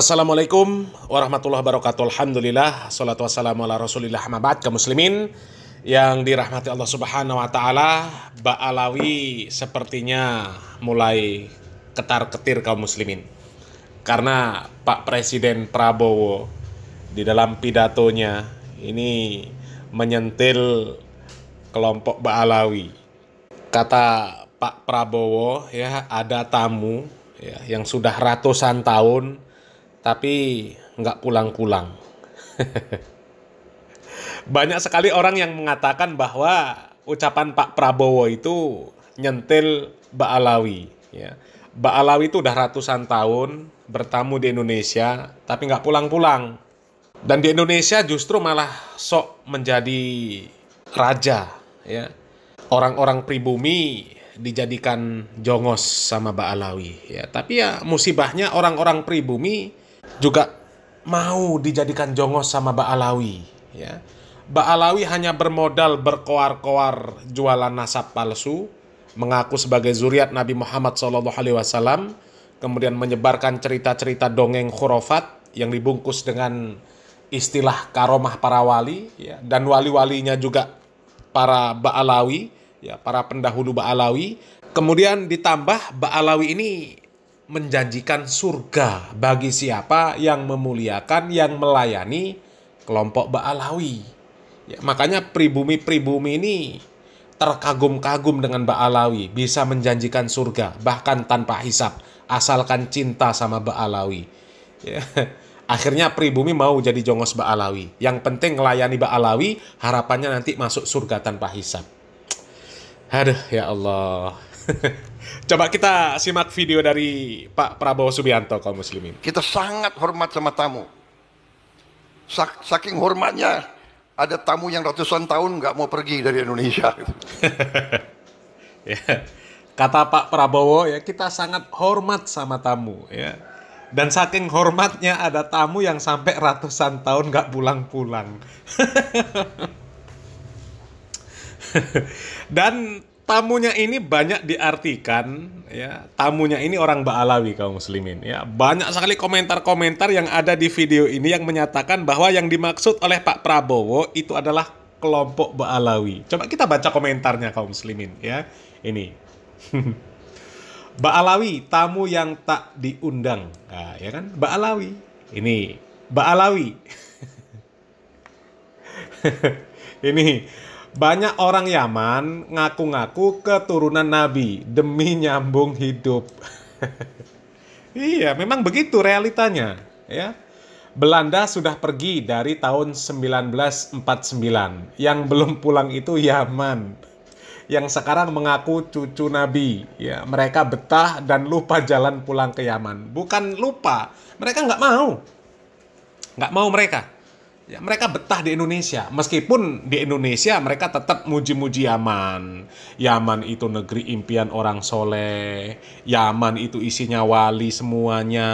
Assalamualaikum warahmatullahi wabarakatuh. Alhamdulillah, salatu wassalamu ala rasulillah, mabad. Kaum muslimin yang dirahmati Allah subhanahu wa ta'ala, Ba'alawi sepertinya mulai ketar-ketir kaum muslimin. Karena Pak Presiden Prabowo di dalam pidatonya ini menyentil kelompok Ba'alawi. Kata Pak Prabowo, ya, ada tamu ya, yang sudah ratusan tahun tapi nggak pulang-pulang. Banyak sekali orang yang mengatakan bahwa ucapan Pak Prabowo itu nyentil Ba'alawi. Ya. Ba'alawi itu udah ratusan tahun bertamu di Indonesia, tapi nggak pulang-pulang. Dan di Indonesia justru malah sok menjadi raja. Ya. Orang-orang pribumi dijadikan jongos sama Ba'alawi. Ya. Tapi ya musibahnya orang-orang pribumi juga mau dijadikan jongos sama Ba'alawi, ya. Ba'alawi hanya bermodal berkoar-koar jualan nasab palsu, mengaku sebagai zuriat Nabi Muhammad SAW, kemudian menyebarkan cerita-cerita dongeng khurafat yang dibungkus dengan istilah karomah para wali, ya, dan wali-walinya juga para Ba'alawi, ya, para pendahulu Ba'alawi. Kemudian ditambah Ba'alawi ini menjanjikan surga bagi siapa yang memuliakan, yang melayani kelompok Ba'alawi. Ya, makanya pribumi-pribumi ini terkagum-kagum dengan Ba'alawi, bisa menjanjikan surga bahkan tanpa hisab, asalkan cinta sama Ba'alawi. Ya. Akhirnya pribumi mau jadi jongos Ba'alawi. Yang penting melayani Ba'alawi, harapannya nanti masuk surga tanpa hisab. Aduh, ya Allah. Coba kita simak video dari Pak Prabowo Subianto, kaum muslimin. Kita sangat hormat sama tamu. Saking hormatnya, ada tamu yang ratusan tahun nggak mau pergi dari Indonesia. Ya. Kata Pak Prabowo, ya, kita sangat hormat sama tamu, ya. Dan saking hormatnya ada tamu yang sampai ratusan tahun nggak pulang-pulang. Dan tamunya ini banyak diartikan, ya, tamunya ini orang Ba'alawi, kaum muslimin, ya. Banyak sekali komentar-komentar yang ada di video ini yang menyatakan bahwa yang dimaksud oleh Pak Prabowo itu adalah kelompok Ba'alawi. Coba kita baca komentarnya, kaum muslimin, ya. Ini. Ba'alawi, tamu yang tak diundang. Nah, ya kan? Ba'alawi. Ini Ba'alawi. Ini banyak orang Yaman ngaku-ngaku keturunan Nabi demi nyambung hidup. Iya, memang begitu realitanya, ya. Belanda sudah pergi dari tahun 1949. Yang belum pulang itu Yaman. Yang sekarang mengaku cucu Nabi, ya. Mereka betah dan lupa jalan pulang ke Yaman. Bukan lupa, mereka nggak mau. Nggak mau mereka. Ya, mereka betah di Indonesia. Meskipun di Indonesia mereka tetap muji-muji Yaman. Yaman itu negeri impian orang soleh. Yaman itu isinya wali semuanya.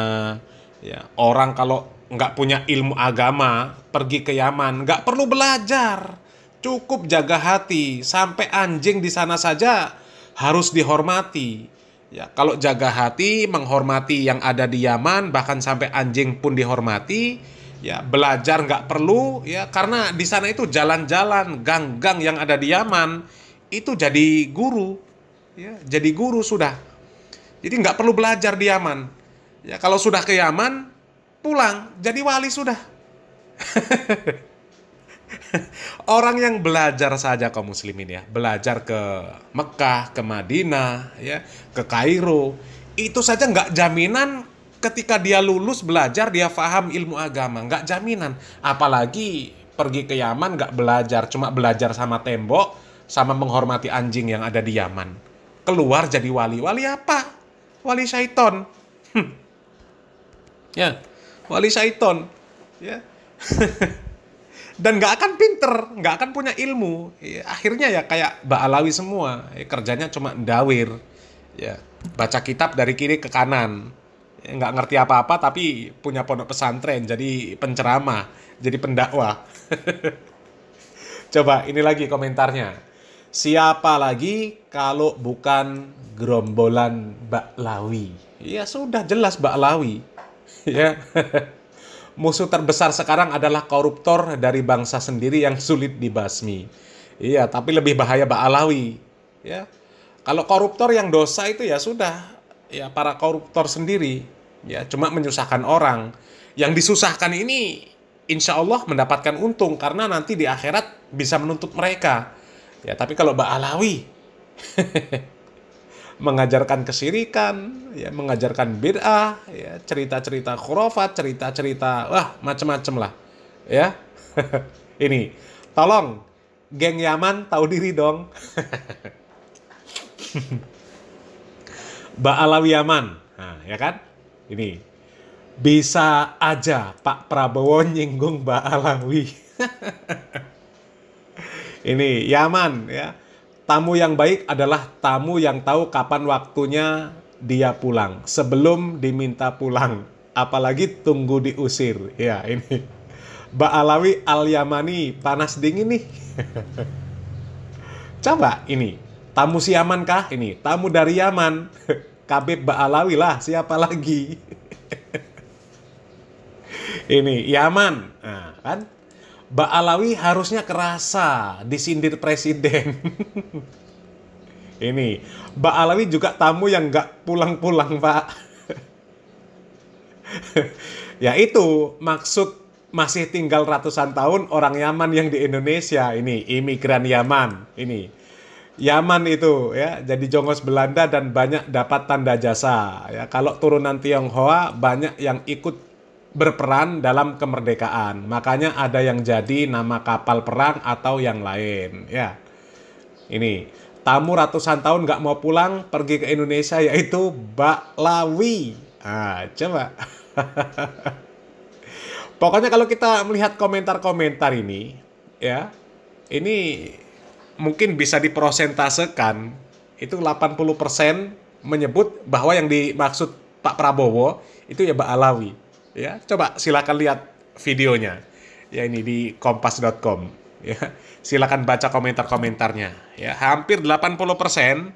Ya, orang kalau nggak punya ilmu agama, pergi ke Yaman, nggak perlu belajar. Cukup jaga hati. Sampai anjing di sana saja harus dihormati. Ya, kalau jaga hati, menghormati yang ada di Yaman, bahkan sampai anjing pun dihormati. Ya, belajar nggak perlu, ya, karena di sana itu jalan-jalan, gang-gang yang ada di Yaman itu jadi guru, ya, jadi guru sudah. Jadi nggak perlu belajar di Yaman. Ya, kalau sudah ke Yaman, pulang jadi wali sudah. Orang yang belajar saja, kaum muslimin, ya, belajar ke Mekah, ke Madinah, ya, ke Kairo, itu saja nggak jaminan ketika dia lulus belajar, dia paham ilmu agama. Nggak jaminan. Apalagi pergi ke Yaman nggak belajar. Cuma belajar sama tembok, sama menghormati anjing yang ada di Yaman. Keluar jadi wali. Wali apa? Wali syaiton. Ya, wali syaiton. Ya. Dan nggak akan pinter, nggak akan punya ilmu. Ya, akhirnya ya kayak Ba'alawi semua. Ya, kerjanya cuma ndawir. Ya, baca kitab dari kiri ke kanan. Nggak ngerti apa-apa tapi punya pondok pesantren, jadi penceramah, jadi pendakwah. Coba ini lagi komentarnya. Siapa lagi kalau bukan gerombolan Ba'alawi? Ya sudah jelas Ba'alawi. Ya. Musuh terbesar sekarang adalah koruptor dari bangsa sendiri yang sulit dibasmi. Iya, tapi lebih bahaya Ba'alawi. Ya. Kalau koruptor yang dosa itu ya sudah, ya para koruptor sendiri, ya cuma menyusahkan orang. Yang disusahkan ini insya Allah mendapatkan untung karena nanti di akhirat bisa menuntut mereka. Ya, tapi kalau Ba'alawi mengajarkan kesyirikan, ya mengajarkan bid'ah, ya cerita-cerita khurafat, cerita-cerita wah macam-macam lah, ya. Ini, tolong geng Yaman tahu diri dong. Ba'alawi Yaman, nah, ya kan? Ini bisa aja Pak Prabowo nyinggung Ba'alawi. Ini Yaman, ya. Tamu yang baik adalah tamu yang tahu kapan waktunya dia pulang sebelum diminta pulang, apalagi tunggu diusir. Ya, ini Ba'alawi Al-Yamani panas dingin nih. Coba ini, tamu si Yaman kah? Ini tamu dari Yaman. Kabib Ba'alawi lah, siapa lagi? Ini Yaman, nah, kan? Ba'alawi harusnya kerasa disindir presiden. Ini Ba'alawi juga tamu yang nggak pulang-pulang, Pak. Ya itu maksud masih tinggal ratusan tahun orang Yaman yang di Indonesia. Ini imigran Yaman. Ini Yaman itu ya jadi jongos Belanda dan banyak dapat tanda jasa. Ya kalau turunan Tionghoa banyak yang ikut berperan dalam kemerdekaan. Makanya ada yang jadi nama kapal perang atau yang lain. Ya, ini tamu ratusan tahun nggak mau pulang pergi ke Indonesia yaitu Ba'alawi. Ah, coba. Pokoknya kalau kita melihat komentar-komentar ini, ya, ini mungkin bisa diprosentasekan itu 80% menyebut bahwa yang dimaksud Pak Prabowo itu ya Ba'alawi. Ya, coba silakan lihat videonya. Ya ini di kompas.com. Ya, silakan baca komentar-komentarnya. Ya, hampir 80%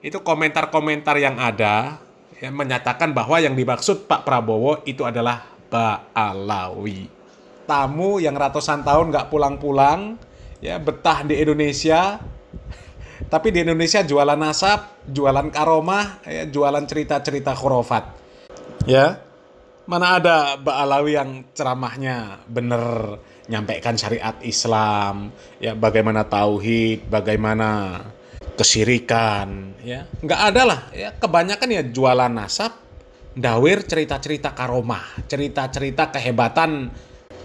itu komentar-komentar yang ada ya, menyatakan bahwa yang dimaksud Pak Prabowo itu adalah Ba'alawi. Tamu yang ratusan tahun nggak pulang-pulang, ya betah di Indonesia, tapi di Indonesia jualan nasab, jualan karomah, ya, jualan cerita-cerita khurafat. Ya, mana ada Ba'alawi yang ceramahnya bener, nyampaikan syariat Islam, ya bagaimana tauhid, bagaimana kesyirikan, ya nggak ada lah, ya kebanyakan ya jualan nasab, dawir cerita-cerita karomah, cerita-cerita kehebatan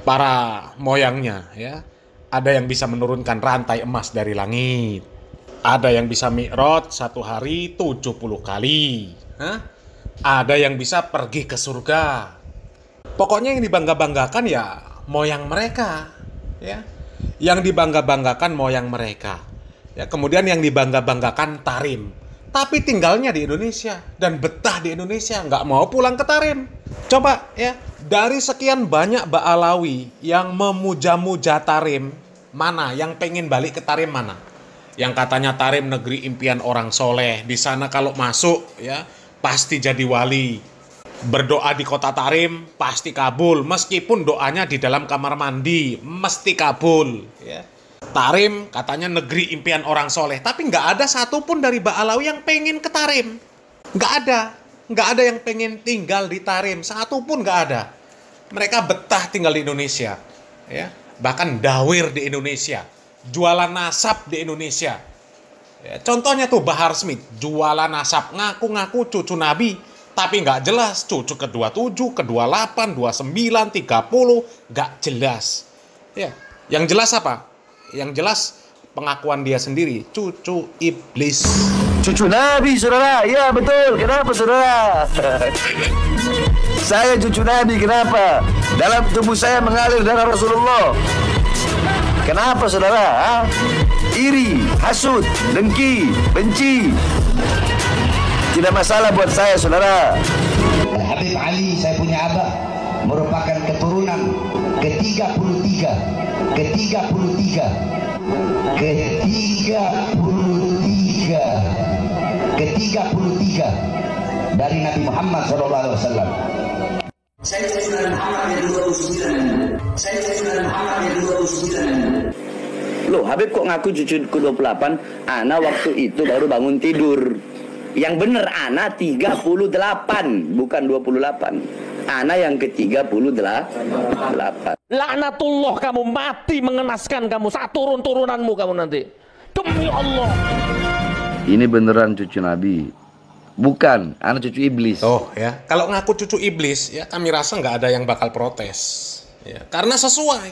para moyangnya, ya ada yang bisa menurunkan rantai emas dari langit, ada yang bisa mi'raj satu hari 70 kali, ada yang bisa pergi ke surga. Pokoknya yang dibangga-banggakan ya moyang mereka, ya. Yang dibangga-banggakan moyang mereka. Ya, kemudian yang dibangga-banggakan Tarim. Tapi tinggalnya di Indonesia dan betah di Indonesia, nggak mau pulang ke Tarim. Coba ya, dari sekian banyak Ba'alawi yang memuja-muja Tarim, mana yang pengen balik ke Tarim mana? Yang katanya Tarim negeri impian orang soleh, di sana kalau masuk ya pasti jadi wali. Berdoa di kota Tarim pasti kabul, meskipun doanya di dalam kamar mandi mesti kabul. Ya. Tarim katanya negeri impian orang soleh, tapi nggak ada satupun dari Ba'alawi yang pengen ke Tarim. Nggak ada yang pengen tinggal di Tarim, satupun nggak ada. Mereka betah tinggal di Indonesia, ya. Bahkan dawir di Indonesia, jualan nasab di Indonesia. Ya, contohnya tuh Bahar Smith, jualan nasab, ngaku-ngaku cucu Nabi. Tapi nggak jelas, cucu ke-27, ke-28, 29, 30, nggak jelas. Ya, yang jelas apa? Yang jelas pengakuan dia sendiri, cucu iblis. Cucu Nabi, saudara. Ya, betul. Kenapa, saudara? Saya cucu Nabi, kenapa? Dalam tubuh saya mengalir darah Rasulullah. Kenapa, saudara? Iri, hasut, dengki, benci. Tidak masalah buat saya, saudara. Habib Ali, saya punya abah, merupakan keturunan ke-33 dari Nabi Muhammad SAW. Saya Sayyidina Muhammad yang 29. Saya Sayyidina Muhammad yang 29. Loh, Habib kok ngaku cucuku 28? Ana waktu itu baru bangun tidur. Yang bener Ana 38, bukan 28. Ana yang ke-38. Laknatullah, kamu mati mengenaskan kamu. Saat turun-turunanmu kamu nanti. Demi Allah. Ini beneran cucu Nabi. Bukan, Ana cucu iblis. Oh ya, kalau ngaku cucu iblis ya kami rasa nggak ada yang bakal protes. Ya, karena sesuai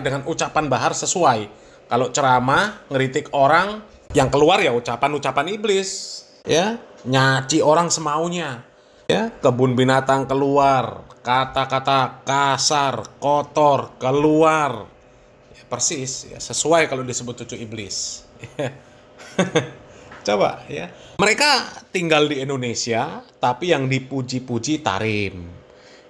dengan ucapan Bahar sesuai. Kalau ceramah ngeritik orang yang keluar ya ucapan-ucapan iblis. Ya, nyaci orang semaunya. Ya, kebun binatang keluar, kata-kata kasar, kotor keluar. Ya, persis ya, sesuai kalau disebut cucu iblis. Coba ya. Mereka tinggal di Indonesia, tapi yang dipuji-puji Tarim.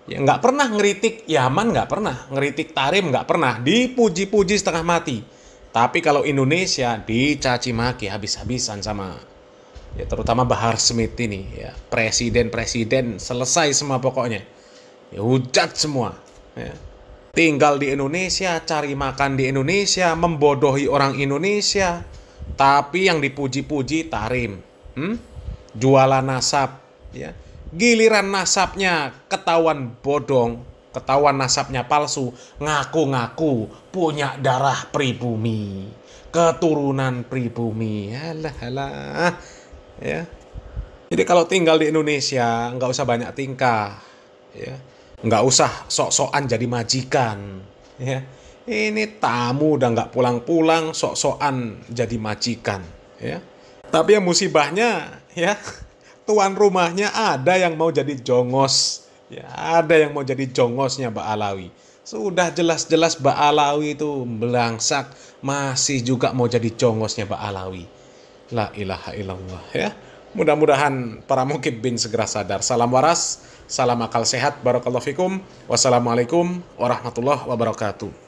Ya nggak pernah ngeritik Yaman, nggak pernah ngeritik Tarim, nggak pernah dipuji-puji setengah mati. Tapi kalau Indonesia dicaci maki habis-habisan sama ya terutama Bahar Smith ini ya, presiden selesai semua pokoknya. Ya hujat semua. Ya. Tinggal di Indonesia, cari makan di Indonesia, membodohi orang Indonesia. Tapi yang dipuji-puji Tarim. Jualan nasab ya. Giliran nasabnya ketahuan bodong, ketahuan nasabnya palsu, ngaku-ngaku punya darah pribumi, keturunan pribumi. Alah. Ya. Jadi kalau tinggal di Indonesia nggak usah banyak tingkah ya. Nggak usah sok-sokan jadi majikan ya. Ini tamu udah nggak pulang-pulang, sok-sokan jadi majikan ya. Tapi yang musibahnya ya, tuan rumahnya ada yang mau jadi jongos ya, ada yang mau jadi jongosnya Mbak Alawi. Sudah jelas-jelas Mbak Alawi itu belangsak, masih juga mau jadi jongosnya Mbak Alawi. La ilaha illallah ya. Mudah-mudahan para mukibbin segera sadar. Salam waras, salam akal sehat, barakallahu fikum. Wassalamualaikum warahmatullahi wabarakatuh.